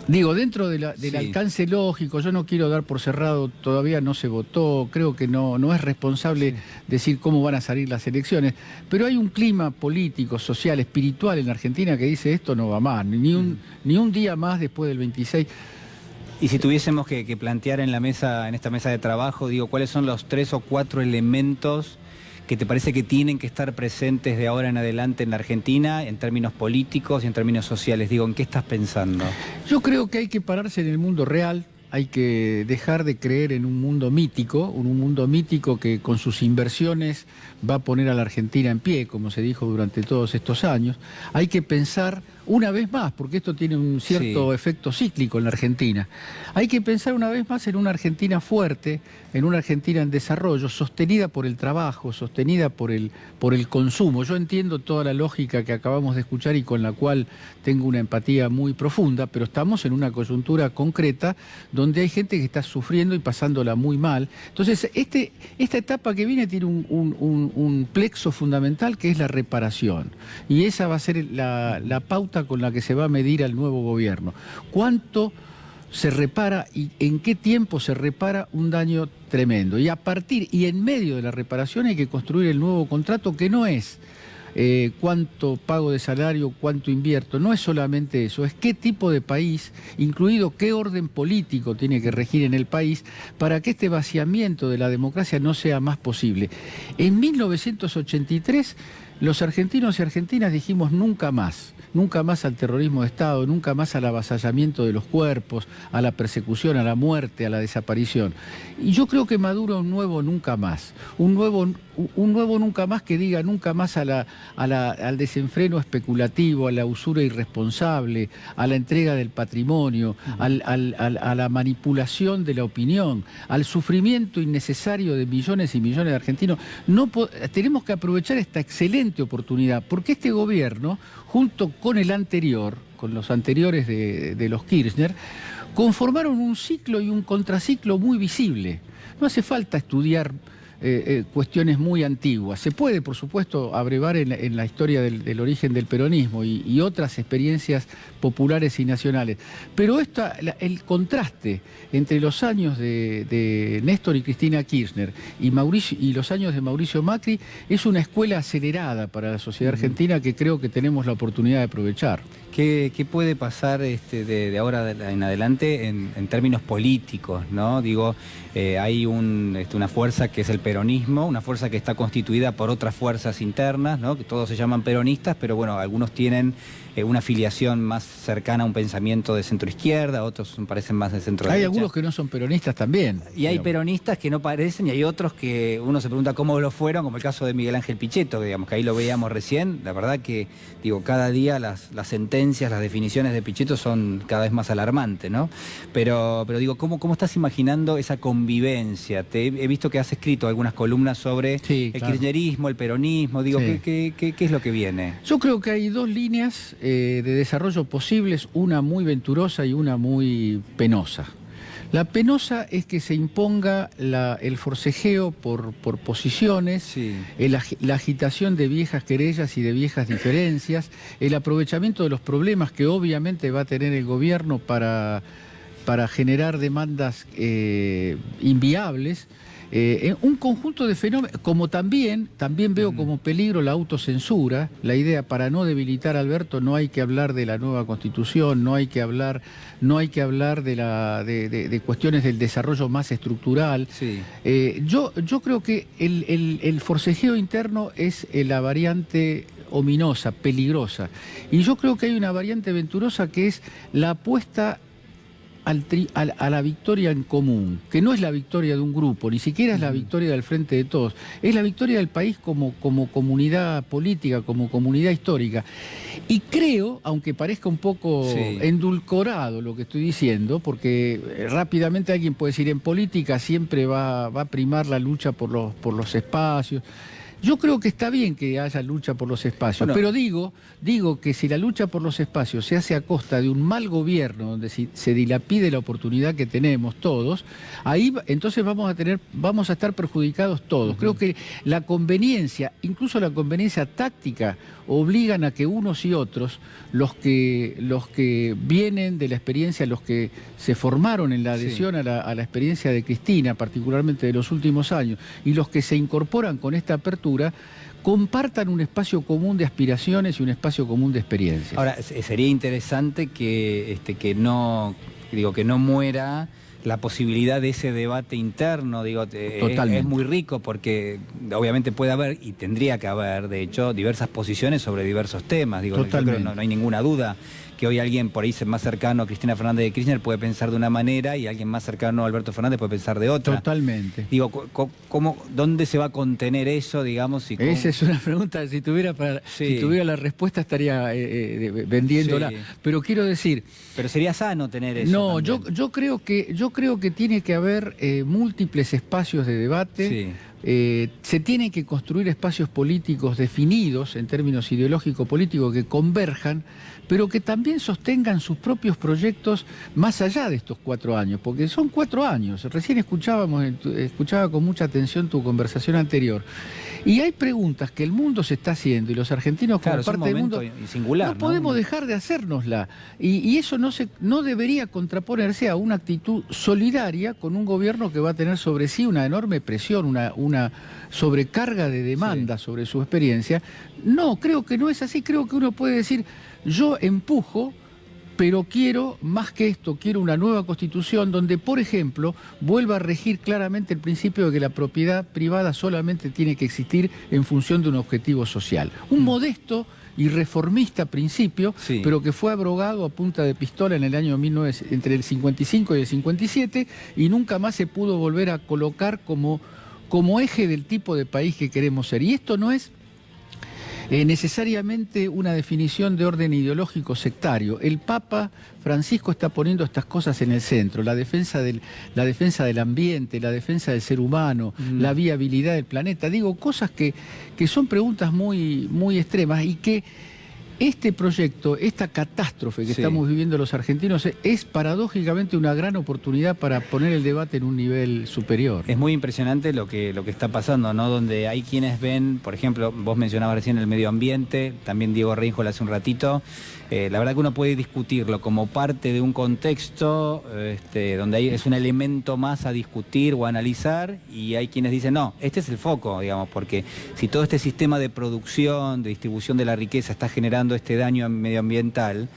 Digo, dentro del alcance lógico, yo no quiero dar por cerrado, todavía no se votó, creo que no es responsable decir cómo van a salir las elecciones, pero hay un clima político, social, espiritual en la Argentina que dice esto no va más, ni un día más después del 26. Y si tuviésemos que plantear en esta mesa de trabajo, digo, ¿cuáles son los 3 o 4 elementos que te parece que tienen que estar presentes de ahora en adelante en la Argentina, en términos políticos y en términos sociales? Digo, ¿en qué estás pensando? Yo creo que hay que pararse en el mundo real. Hay que dejar de creer en un mundo mítico que con sus inversiones va a poner a la Argentina en pie, como se dijo durante todos estos años. Hay que pensar una vez más, porque esto tiene un cierto efecto cíclico en la Argentina. Hay que pensar una vez más en una Argentina fuerte, en una Argentina en desarrollo, sostenida por el trabajo, sostenida por el consumo. Yo entiendo toda la lógica que acabamos de escuchar y con la cual tengo una empatía muy profunda, pero estamos en una coyuntura concreta donde hay gente que está sufriendo y pasándola muy mal. Entonces, esta etapa que viene tiene un plexo fundamental que es la reparación. Y esa va a ser la pauta con la que se va a medir al nuevo gobierno. ¿Cuánto se repara y en qué tiempo se repara un daño tremendo? Y a partir y en medio de la reparación hay que construir el nuevo contrato, que no es cuánto pago de salario, cuánto invierto, no es solamente eso, es qué tipo de país, incluido qué orden político tiene que regir en el país para que este vaciamiento de la democracia no sea más posible. En 1983 los argentinos y argentinas dijimos nunca más al terrorismo de Estado, nunca más al avasallamiento de los cuerpos, a la persecución, a la muerte, a la desaparición. Y yo creo que madura un nuevo nunca más, un nuevo nunca más que diga nunca más al desenfreno especulativo, a la usura irresponsable, a la entrega del patrimonio, a la manipulación de la opinión, al sufrimiento innecesario de millones y millones de argentinos. Tenemos que aprovechar esta excelente oportunidad, porque este gobierno, junto con el anterior, con los anteriores de los Kirchner, conformaron un ciclo y un contraciclo muy visible. No hace falta estudiar cuestiones muy antiguas. Se puede, por supuesto, abrevar en la historia del origen del peronismo y otras experiencias populares y nacionales. Pero el contraste entre los años de Néstor y Cristina Kirchner y los años de Mauricio Macri es una escuela acelerada para la sociedad argentina que creo que tenemos la oportunidad de aprovechar. ¿Qué puede pasar de ahora en adelante en términos políticos, ¿no? Digo, hay una fuerza que es el peronismo, una fuerza que está constituida por otras fuerzas internas, ¿no? Que todos se llaman peronistas, pero bueno, algunos tienen una afiliación más cercana a un pensamiento de centro-izquierda, otros parecen más de centro-derecha. Hay algunos que no son peronistas también. Y hay peronistas que no parecen y hay otros que uno se pregunta cómo lo fueron, como el caso de Miguel Ángel Pichetto, digamos, que ahí lo veíamos recién. La verdad que, digo, cada día las sentencias, las definiciones de Pichetto son cada vez más alarmantes, ¿no? Pero digo, ¿cómo estás imaginando esa convivencia? He visto que has escrito algunas columnas sobre el kirchnerismo, el peronismo. Digo, ¿qué es lo que viene? Yo creo que hay dos líneas de desarrollo posibles, una muy venturosa y una muy penosa. La penosa es que se imponga el forcejeo por posiciones, la agitación de viejas querellas y de viejas diferencias, el aprovechamiento de los problemas que obviamente va a tener el gobierno para generar demandas inviables. Un conjunto de fenómenos, como también veo como peligro la autocensura, la idea para no debilitar a Alberto no hay que hablar de la nueva Constitución, no hay que hablar de cuestiones del desarrollo más estructural. Yo creo que el forcejeo interno es la variante ominosa, peligrosa, y yo creo que hay una variante venturosa que es la apuesta a la victoria en común, que no es la victoria de un grupo, ni siquiera es la victoria del Frente de Todos, es la victoria del país como comunidad política, como comunidad histórica. Y creo, aunque parezca un poco endulcorado lo que estoy diciendo, porque rápidamente alguien puede decir, en política siempre va a primar la lucha por los espacios. Yo creo que está bien que haya lucha por los espacios, pero digo que si la lucha por los espacios se hace a costa de un mal gobierno, donde se dilapide la oportunidad que tenemos todos, ahí entonces vamos a estar perjudicados todos. Creo que la conveniencia, incluso la conveniencia táctica, obligan a que unos y otros, los que vienen de la experiencia, los que se formaron en la adhesión a la experiencia de Cristina, particularmente de los últimos años, y los que se incorporan con esta apertura, compartan un espacio común de aspiraciones y un espacio común de experiencias. Ahora, sería interesante que no muera la posibilidad de ese debate interno, digo, es muy rico porque obviamente puede haber, y tendría que haber, de hecho, diversas posiciones sobre diversos temas. Digo, yo creo que no hay ninguna duda que hoy alguien por ahí más cercano a Cristina Fernández de Kirchner puede pensar de una manera y alguien más cercano a Alberto Fernández puede pensar de otra. Totalmente. Digo, ¿dónde se va a contener eso, digamos? Esa es una pregunta, si tuviera la respuesta estaría vendiéndola. Sí. Pero quiero decir... Pero sería sano tener eso. No, yo creo que tiene que haber múltiples espacios de debate. Sí. Se tienen que construir espacios políticos definidos en términos ideológico-políticos que converjan, pero que también sostengan sus propios proyectos más allá de estos 4 años, porque son 4 años. Recién escuchaba con mucha atención tu conversación anterior. Y hay preguntas que el mundo se está haciendo y los argentinos como parte del mundo singular, no podemos dejar de hacérnosla. Y eso no debería contraponerse a una actitud solidaria con un gobierno que va a tener sobre sí una enorme presión, una sobrecarga de demanda sobre su experiencia. No, creo que no es así. Creo que uno puede decir, yo empujo, pero quiero, más que esto, quiero una nueva constitución donde, por ejemplo, vuelva a regir claramente el principio de que la propiedad privada solamente tiene que existir en función de un objetivo social. Un modesto y reformista principio, pero que fue abrogado a punta de pistola en el año entre el 55 y el 57 y nunca más se pudo volver a colocar como eje del tipo de país que queremos ser. Y esto no es necesariamente una definición de orden ideológico sectario. El Papa Francisco está poniendo estas cosas en el centro, la defensa del ambiente, la defensa del ser humano, la viabilidad del planeta. Digo, cosas que son preguntas muy, muy extremas y que este proyecto, esta catástrofe que estamos viviendo los argentinos es paradójicamente una gran oportunidad para poner el debate en un nivel superior. Es muy impresionante lo que está pasando, ¿no? Donde hay quienes ven, por ejemplo, vos mencionabas recién el medio ambiente, también Diego Reinhold hace un ratito. La verdad que uno puede discutirlo como parte de un contexto donde es un elemento más a discutir o a analizar, y hay quienes dicen, no, este es el foco, digamos, porque si todo este sistema de producción, de distribución de la riqueza está generando este daño medioambiental,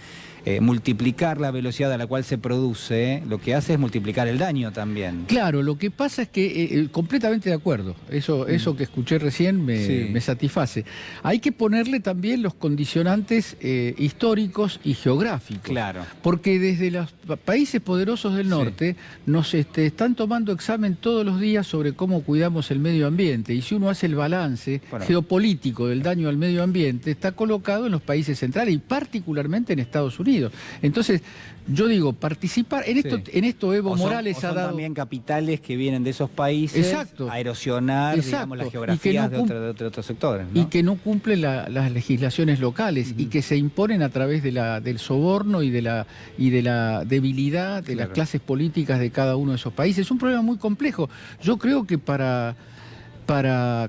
multiplicar la velocidad a la cual se produce, lo que hace es multiplicar el daño también. Claro, lo que pasa es que, completamente de acuerdo, eso que escuché recién me satisface. Hay que ponerle también los condicionantes históricos y geográficos. Claro. Porque desde los países poderosos del norte nos están tomando examen todos los días sobre cómo cuidamos el medio ambiente, y si uno hace el balance geopolítico del daño al medio ambiente, está colocado en los países centrales y particularmente en Estados Unidos. Entonces, yo digo, participar en esto Evo Morales ha dado también capitales que vienen de esos países a erosionar, digamos, las geografías de otros sectores, ¿no? Y que no cumplen las legislaciones locales y que se imponen a través del soborno y de la debilidad de las clases políticas de cada uno de esos países. Es un problema muy complejo. Yo creo que para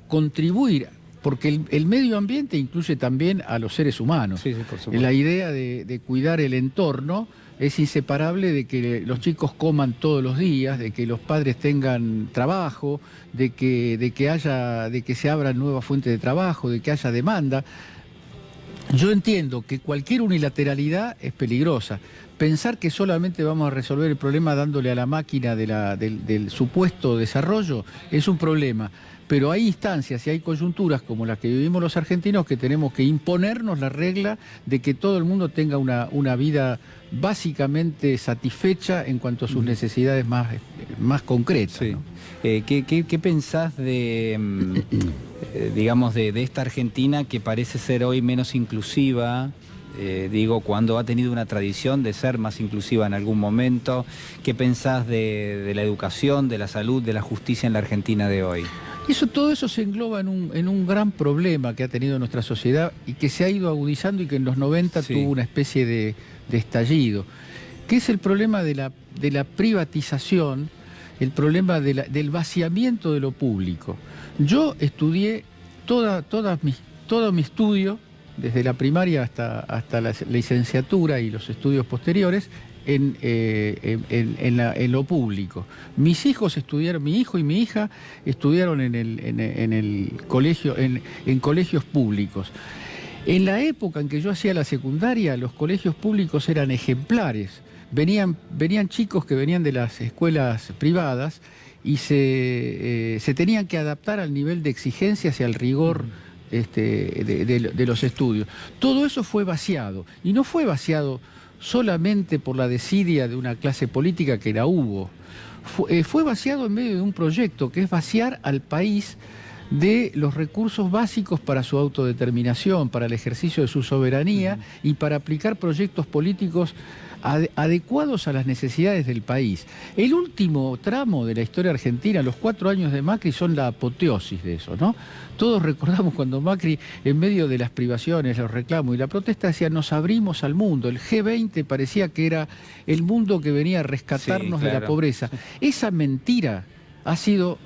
contribuir, porque el medio ambiente incluye también a los seres humanos. Por supuesto. La idea de cuidar el entorno es inseparable de que los chicos coman todos los días, de que los padres tengan trabajo, de que se abran nuevas fuentes de trabajo, de que haya demanda. Yo entiendo que cualquier unilateralidad es peligrosa. Pensar que solamente vamos a resolver el problema dándole a la máquina del supuesto desarrollo es un problema. Pero hay instancias y hay coyunturas como las que vivimos los argentinos que tenemos que imponernos la regla de que todo el mundo tenga una vida básicamente satisfecha en cuanto a sus necesidades más concretas. ¿No? ¿Qué pensás digamos, de esta Argentina que parece ser hoy menos inclusiva? Cuando ha tenido una tradición de ser más inclusiva en algún momento. ¿Qué pensás de la educación, de la salud, de la justicia en la Argentina de hoy? Todo eso se engloba en un gran problema que ha tenido nuestra sociedad y que se ha ido agudizando y que en los 90 tuvo una especie de estallido, que es el problema de la privatización, el problema del vaciamiento de lo público. Yo estudié todo mi estudio, desde la primaria hasta la licenciatura y los estudios posteriores, en lo público. Mis hijos estudiaron, mi hijo y mi hija estudiaron en el colegio, en colegios públicos. En la época en que yo hacía la secundaria, los colegios públicos eran ejemplares. venían chicos que venían de las escuelas privadas y se tenían que adaptar al nivel de exigencias y al rigor de los estudios. Todo eso fue vaciado, y no fue vaciado solamente por la desidia de una clase política que la hubo. Fue vaciado en medio de un proyecto que es vaciar al país de los recursos básicos para su autodeterminación, para el ejercicio de su soberanía y para aplicar proyectos políticos adecuados a las necesidades del país. El último tramo de la historia argentina, los 4 años de Macri, son la apoteosis de eso, ¿no? Todos recordamos cuando Macri, en medio de las privaciones, los reclamos y la protesta, decía: nos abrimos al mundo. El G20 parecía que era el mundo que venía a rescatarnos de la pobreza. Esa mentira ha sido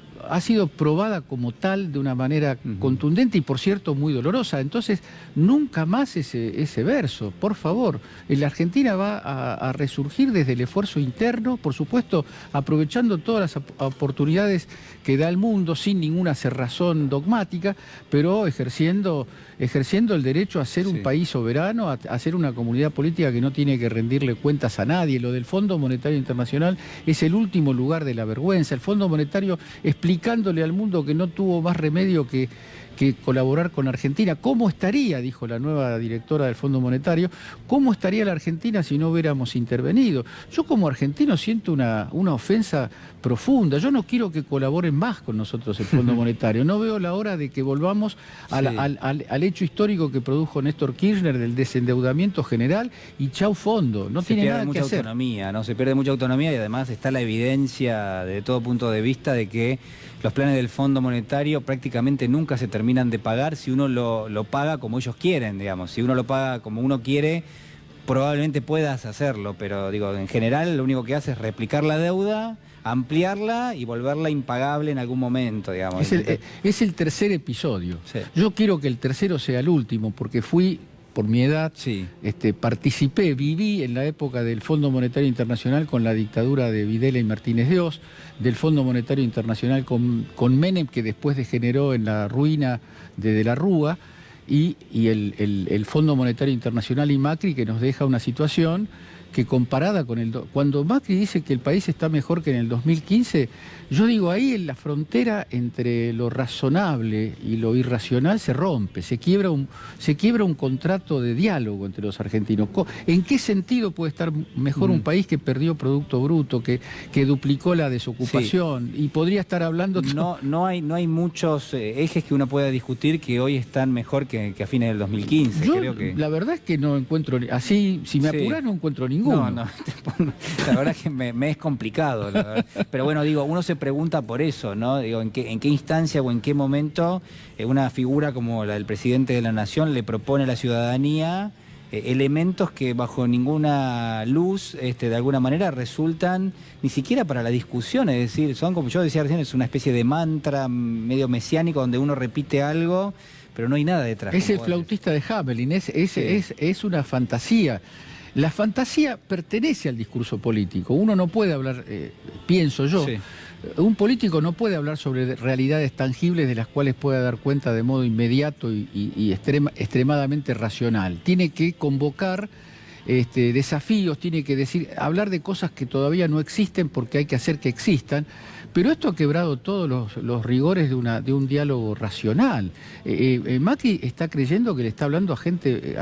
probada como tal de una manera contundente y, por cierto, muy dolorosa. Entonces, nunca más ese verso, por favor. La Argentina va a resurgir desde el esfuerzo interno, por supuesto, aprovechando todas las oportunidades que da el mundo, sin ninguna cerrazón dogmática, pero ejerciendo el derecho a ser un país soberano, a ser una comunidad política que no tiene que rendirle cuentas a nadie. Lo del Fondo Monetario Internacional es el último lugar de la vergüenza. El Fondo Monetario explicándole al mundo que no tuvo más remedio que colaborar con Argentina. ¿Cómo estaría, dijo la nueva directora del Fondo Monetario, cómo estaría la Argentina si no hubiéramos intervenido? Yo como argentino siento una ofensa profunda. Yo no quiero que colaboren más con nosotros el Fondo Monetario. No veo la hora de que volvamos al hecho histórico que produjo Néstor Kirchner del desendeudamiento general y chau fondo. No tiene nada que hacer. Autonomía, ¿no? Se pierde mucha autonomía, y además está la evidencia de todo punto de vista de que los planes del Fondo Monetario prácticamente nunca se terminan de pagar si uno lo paga como ellos quieren, digamos. Si uno lo paga como uno quiere, probablemente puedas hacerlo, pero digo, en general lo único que hace es replicar la deuda, ampliarla y volverla impagable en algún momento, digamos. Es el tercer episodio. Sí. Yo quiero que el tercero sea el último, porque fui, por mi edad, participé, viví en la época del Fondo Monetario Internacional con la dictadura de Videla y Martínez de Oz, del Fondo Monetario Internacional con Menem, que después degeneró en la ruina de la Rúa, y el Fondo Monetario Internacional y Macri, que nos deja una situación que, comparada con cuando Macri dice que el país está mejor que en el 2015, yo digo, ahí en la frontera entre lo razonable y lo irracional se rompe, se quiebra un contrato de diálogo entre los argentinos. ¿En qué sentido puede estar mejor un país que perdió Producto Bruto, que duplicó la desocupación? Y podría estar hablando... No hay muchos ejes que uno pueda discutir que hoy están mejor que a fines del 2015. Creo que... La verdad es que no encuentro... Así, si me apuras, no encuentro ninguno. No, la verdad es que me es complicado, la verdad. Pero bueno, digo, uno se pregunta por eso, ¿no? Digo, ¿en qué instancia o en qué momento una figura como la del presidente de la Nación le propone a la ciudadanía elementos que bajo ninguna luz, de alguna manera, resultan ni siquiera para la discusión? Es decir, son, como yo decía recién, es una especie de mantra medio mesiánico donde uno repite algo, pero no hay nada detrás. Es el flautista de Hamelin, es una fantasía. La fantasía pertenece al discurso político. Uno no puede hablar, pienso yo, un político no puede hablar sobre realidades tangibles de las cuales pueda dar cuenta de modo inmediato y extremadamente racional. Tiene que convocar desafíos, tiene que hablar de cosas que todavía no existen porque hay que hacer que existan. Pero esto ha quebrado todos los rigores de un diálogo racional. Macri está creyendo que le está hablando a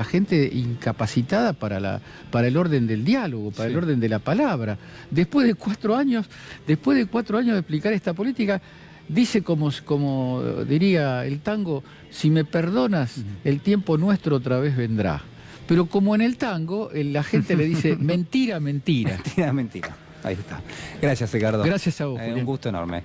gente incapacitada para el orden del diálogo, para el orden de la palabra. Después de 4 años de explicar esta política, dice como diría el tango: si me perdonas, el tiempo nuestro otra vez vendrá. Pero como en el tango, la gente le dice mentira, mentira. Mentira, mentira. Ahí está. Gracias, Ricardo. Gracias a vos, Julián. Un gusto enorme.